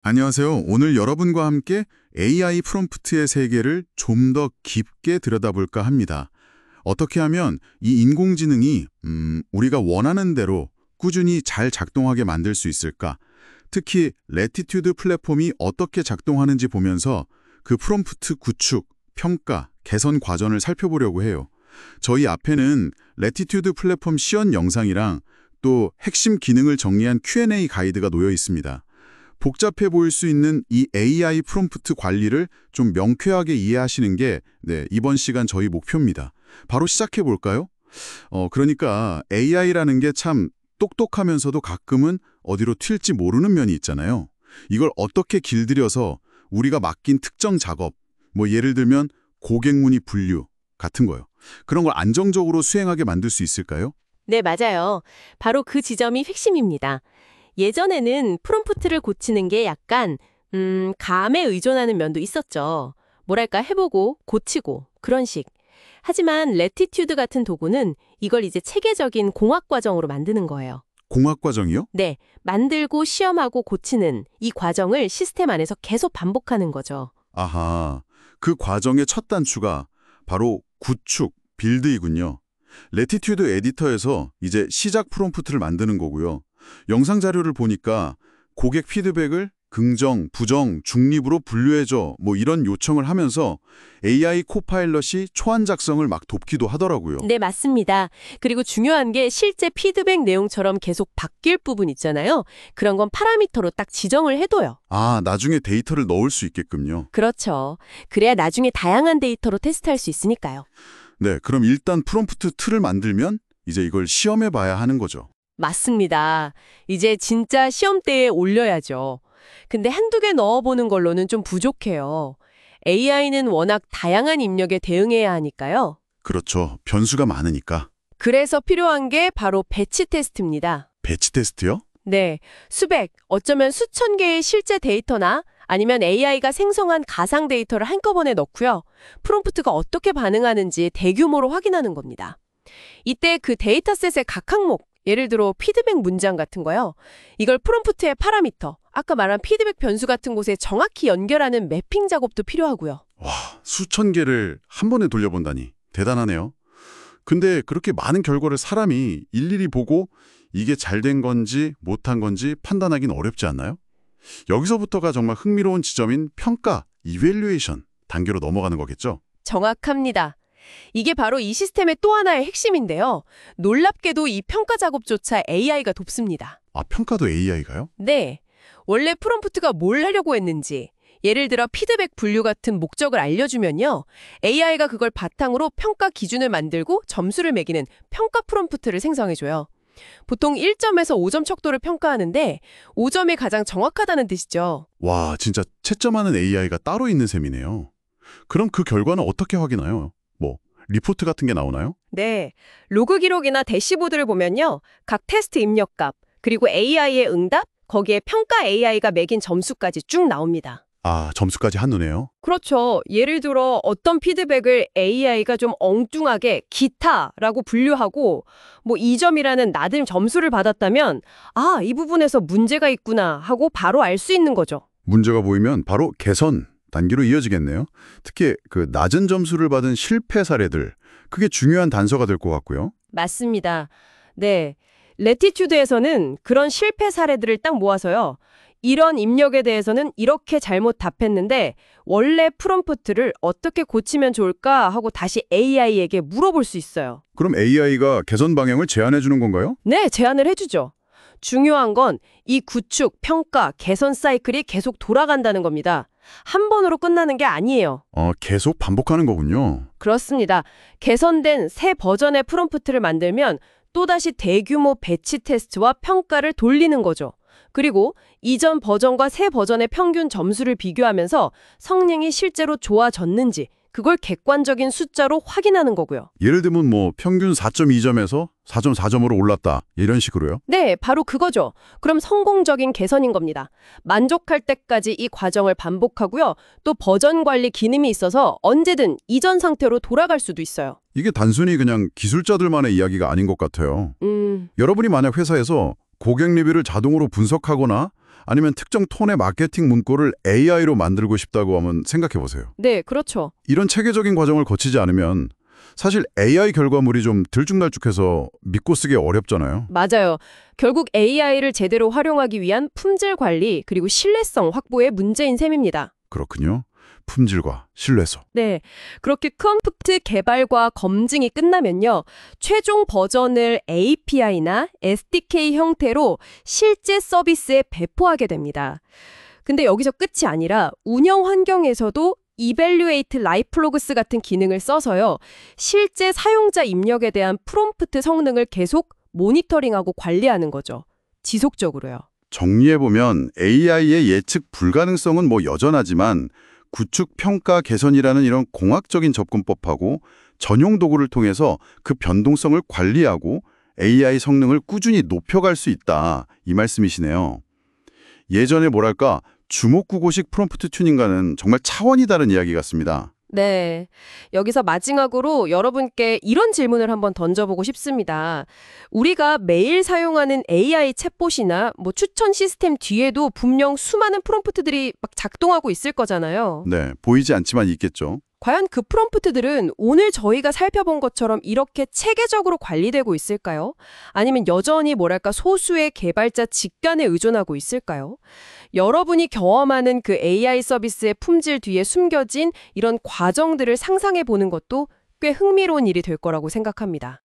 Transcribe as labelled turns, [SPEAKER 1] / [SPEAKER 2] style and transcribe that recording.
[SPEAKER 1] 안녕하세요. 오늘 여러분과 함께 AI 프롬프트의 세계를 좀 더 깊게 들여다볼까 합니다. 어떻게 하면 이 인공지능이 우리가 원하는 대로 꾸준히 잘 작동하게 만들 수 있을까? 특히 레티튜드 플랫폼이 어떻게 작동하는지 보면서 그 프롬프트 구축, 평가, 개선 과정을 살펴보려고 해요. 저희 앞에는 레티튜드 플랫폼 시연 영상이랑 또 핵심 기능을 정리한 Q&A 가이드가 놓여 있습니다. 복잡해 보일 수 있는 이 AI 프롬프트 관리를 좀 명쾌하게 이해하시는 게 이번 시간 저희 목표입니다. 바로 시작해 볼까요? 그러니까 AI라는 게 참 똑똑하면서도 가끔은 어디로 튈지 모르는 면이 있잖아요. 이걸 어떻게 길들여서 우리가 맡긴 특정 작업, 예를 들면 고객 문의 분류 같은 거요. 그런 걸 안정적으로 수행하게 만들 수 있을까요?
[SPEAKER 2] 네, 맞아요. 바로 그 지점이 핵심입니다. 예전에는 프롬프트를 고치는 게 약간 감에 의존하는 면도 있었죠. 뭐랄까 해보고 고치고 그런 식. 하지만 레티튜드 같은 도구는 이걸 이제 체계적인 공학 과정으로 만드는 거예요.
[SPEAKER 1] 공학 과정이요?
[SPEAKER 2] 네, 만들고 시험하고 고치는 이 과정을 시스템 안에서 계속 반복하는 거죠.
[SPEAKER 1] 아하, 그 과정의 첫 단추가 바로 구축, 빌드이군요. 레티튜드 에디터에서 이제 시작 프롬프트를 만드는 거고요. 영상 자료를 보니까 고객 피드백을 긍정, 부정, 중립으로 분류해줘 이런 요청을 하면서 AI 코파일럿이 초안 작성을 막 돕기도 하더라고요.
[SPEAKER 2] 네, 맞습니다. 그리고 중요한 게 실제 피드백 내용처럼 계속 바뀔 부분 있잖아요. 그런 건 파라미터로 딱 지정을 해둬요.
[SPEAKER 1] 아, 나중에 데이터를 넣을 수 있게끔요.
[SPEAKER 2] 그렇죠. 그래야 나중에 다양한 데이터로 테스트할 수 있으니까요.
[SPEAKER 1] 네, 그럼 일단 프롬프트 틀을 만들면 이제 이걸 시험해 봐야 하는 거죠.
[SPEAKER 2] 맞습니다. 이제 진짜 시험대에 올려야죠. 근데 한두 개 넣어보는 걸로는 좀 부족해요. AI는 워낙 다양한 입력에 대응해야 하니까요.
[SPEAKER 1] 그렇죠. 변수가 많으니까.
[SPEAKER 2] 그래서 필요한 게 바로 배치 테스트입니다.
[SPEAKER 1] 배치 테스트요?
[SPEAKER 2] 네, 수백, 어쩌면 수천 개의 실제 데이터나 아니면 AI가 생성한 가상 데이터를 한꺼번에 넣고요. 프롬프트가 어떻게 반응하는지 대규모로 확인하는 겁니다. 이때 그 데이터셋의 각 항목, 예를 들어 피드백 문장 같은 거요. 이걸 프롬프트의 파라미터, 아까 말한 피드백 변수 같은 곳에 정확히 연결하는 매핑 작업도 필요하고요.
[SPEAKER 1] 와, 수천 개를 한 번에 돌려본다니. 대단하네요. 근데 그렇게 많은 결과를 사람이 일일이 보고 이게 잘 된 건지 못한 건지 판단하기는 어렵지 않나요? 여기서부터가 정말 흥미로운 지점인 평가, 이밸류에이션 단계로 넘어가는 거겠죠?
[SPEAKER 2] 정확합니다. 이게 바로 이 시스템의 또 하나의 핵심인데요. 놀랍게도 이 평가 작업조차 AI가 돕습니다.
[SPEAKER 1] 아, 평가도 AI가요?
[SPEAKER 2] 네. 원래 프롬프트가 뭘 하려고 했는지, 예를 들어 피드백 분류 같은 목적을 알려주면요. AI가 그걸 바탕으로 평가 기준을 만들고 점수를 매기는 평가 프롬프트를 생성해줘요. 보통 1점에서 5점 척도를 평가하는데 5점이 가장 정확하다는 뜻이죠.
[SPEAKER 1] 와, 진짜 채점하는 AI가 따로 있는 셈이네요. 그럼 그 결과는 어떻게 확인해요? 리포트 같은 게 나오나요?
[SPEAKER 2] 네. 로그 기록이나 대시보드를 보면요. 각 테스트 입력값, 그리고 AI의 응답, 거기에 평가 AI가 매긴 점수까지 쭉 나옵니다.
[SPEAKER 1] 아, 점수까지 한눈에요?
[SPEAKER 2] 그렇죠. 예를 들어 어떤 피드백을 AI가 좀 엉뚱하게 기타라고 분류하고 2점이라는 낮은 점수를 받았다면 이 부분에서 문제가 있구나 하고 바로 알 수 있는 거죠.
[SPEAKER 1] 문제가 보이면 바로 개선 단계로 이어지겠네요. 특히 그 낮은 점수를 받은 실패 사례들, 그게 중요한 단서가 될 것 같고요.
[SPEAKER 2] 맞습니다. 네. 레티튜드에서는 그런 실패 사례들을 딱 모아서요. 이런 입력에 대해서는 이렇게 잘못 답했는데 원래 프롬프트를 어떻게 고치면 좋을까 하고 다시 AI에게 물어볼 수 있어요.
[SPEAKER 1] 그럼 AI가 개선 방향을 제안해 주는 건가요?
[SPEAKER 2] 네, 제안을 해주죠. 중요한 건 이 구축, 평가, 개선 사이클이 계속 돌아간다는 겁니다. 한 번으로 끝나는 게 아니에요.
[SPEAKER 1] 계속 반복하는 거군요.
[SPEAKER 2] 그렇습니다. 개선된 새 버전의 프롬프트를 만들면 또다시 대규모 배치 테스트와 평가를 돌리는 거죠. 그리고 이전 버전과 새 버전의 평균 점수를 비교하면서 성능이 실제로 좋아졌는지 그걸 객관적인 숫자로 확인하는 거고요.
[SPEAKER 1] 예를 들면 평균 4.2점에서 4.4점으로 올랐다. 이런 식으로요?
[SPEAKER 2] 네, 바로 그거죠. 그럼 성공적인 개선인 겁니다. 만족할 때까지 이 과정을 반복하고요. 또 버전 관리 기능이 있어서 언제든 이전 상태로 돌아갈 수도 있어요.
[SPEAKER 1] 이게 단순히 그냥 기술자들만의 이야기가 아닌 것 같아요. 여러분이 만약 회사에서 고객 리뷰를 자동으로 분석하거나 아니면 특정 톤의 마케팅 문구를 AI로 만들고 싶다고 하면 생각해 보세요.
[SPEAKER 2] 네, 그렇죠.
[SPEAKER 1] 이런 체계적인 과정을 거치지 않으면 사실 AI 결과물이 좀 들쭉날쭉해서 믿고 쓰기 어렵잖아요.
[SPEAKER 2] 맞아요. 결국 AI를 제대로 활용하기 위한 품질 관리 그리고 신뢰성 확보의 문제인 셈입니다.
[SPEAKER 1] 그렇군요. 품질과 신뢰성.
[SPEAKER 2] 네, 그렇게 프롬프트 개발과 검증이 끝나면요. 최종 버전을 API나 SDK 형태로 실제 서비스에 배포하게 됩니다. 근데 여기서 끝이 아니라 운영 환경에서도 Evaluate Live Logs 같은 기능을 써서요. 실제 사용자 입력에 대한 프롬프트 성능을 계속 모니터링하고 관리하는 거죠. 지속적으로요.
[SPEAKER 1] 정리해보면 AI의 예측 불가능성은 여전하지만 구축 평가 개선이라는 이런 공학적인 접근법하고 전용 도구를 통해서 그 변동성을 관리하고 AI 성능을 꾸준히 높여갈 수 있다. 이 말씀이시네요. 예전에 주목구고식 프롬프트 튜닝과는 정말 차원이 다른 이야기 같습니다.
[SPEAKER 2] 네. 여기서 마지막으로 여러분께 이런 질문을 한번 던져보고 싶습니다. 우리가 매일 사용하는 AI 챗봇이나 추천 시스템 뒤에도 분명 수많은 프롬프트들이 막 작동하고 있을 거잖아요.
[SPEAKER 1] 네, 보이지 않지만 있겠죠.
[SPEAKER 2] 과연 그 프롬프트들은 오늘 저희가 살펴본 것처럼 이렇게 체계적으로 관리되고 있을까요? 아니면 여전히 소수의 개발자 직간에 의존하고 있을까요? 여러분이 경험하는 그 AI 서비스의 품질 뒤에 숨겨진 이런 과정들을 상상해 보는 것도 꽤 흥미로운 일이 될 거라고 생각합니다.